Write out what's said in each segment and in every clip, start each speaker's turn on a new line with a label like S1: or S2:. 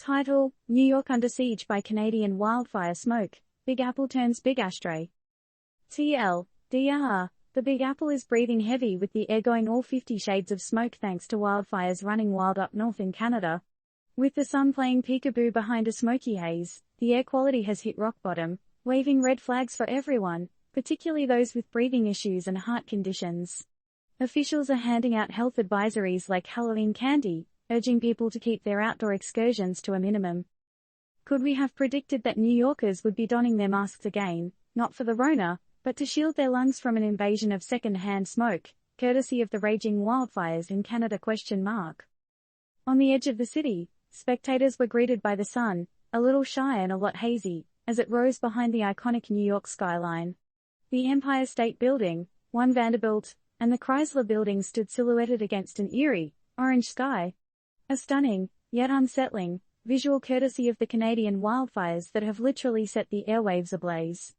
S1: Title: New York under siege by Canadian wildfire smoke. Big Apple turns big ashtray. TLDR. The Big Apple is breathing heavy with the air going all 50 shades of smoke thanks to wildfires running wild up north in Canada. With the sun playing peekaboo behind a smoky haze, the air quality has hit rock bottom, waving red flags for everyone, particularly those with breathing issues and heart conditions. Officials are handing out health advisories like Halloween candy, urging people to keep their outdoor excursions to a minimum. Could we have predicted that New Yorkers would be donning their masks again, not for the Rona, but to shield their lungs from an invasion of second-hand smoke, courtesy of the raging wildfires in Canada ? On the edge of the city, spectators were greeted by the sun, a little shy and a lot hazy, as it rose behind the iconic New York skyline. The Empire State Building, One Vanderbilt, and the Chrysler Building stood silhouetted against an eerie, orange sky. A stunning, yet unsettling, visual courtesy of the Canadian wildfires that have literally set the airwaves ablaze.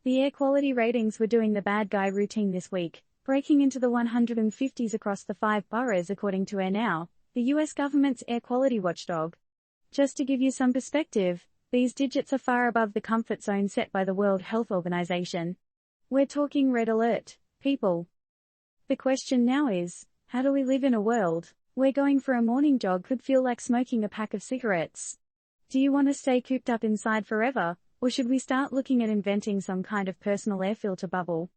S1: The air quality ratings were doing the bad guy routine this week, breaking into the 150s across the 5 boroughs according to AirNow, the US government's air quality watchdog. Just to give you some perspective, these digits are far above the comfort zone set by the World Health Organization. We're talking red alert, people. The question now is, how do we live in a world where going for a morning jog could feel like smoking a pack of cigarettes? Do you want to stay cooped up inside forever, or should we start looking at inventing some kind of personal air filter bubble?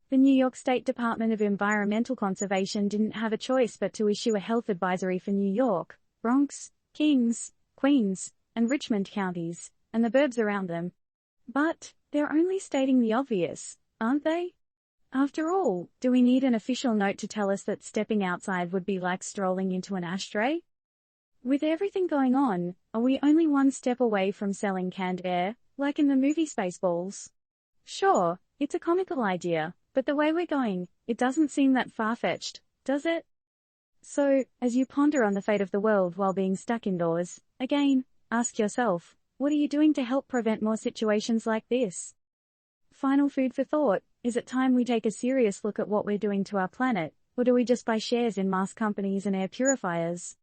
S1: The New York State Department of Environmental Conservation didn't have a choice but to issue a health advisory for New York, Bronx, Kings, Queens, and Richmond counties, and the burbs around them. But they're only stating the obvious, aren't they? After all, do we need an official note to tell us that stepping outside would be like strolling into an ashtray? With everything going on, are we only one step away from selling canned air, like in the movie Spaceballs? Sure, it's a comical idea, but the way we're going, it doesn't seem that far-fetched, does it? So, as you ponder on the fate of the world while being stuck indoors, again, ask yourself, what are you doing to help prevent more situations like this? Final food for thought: is it time we take a serious look at what we're doing to our planet, or do we just buy shares in mask companies and air purifiers?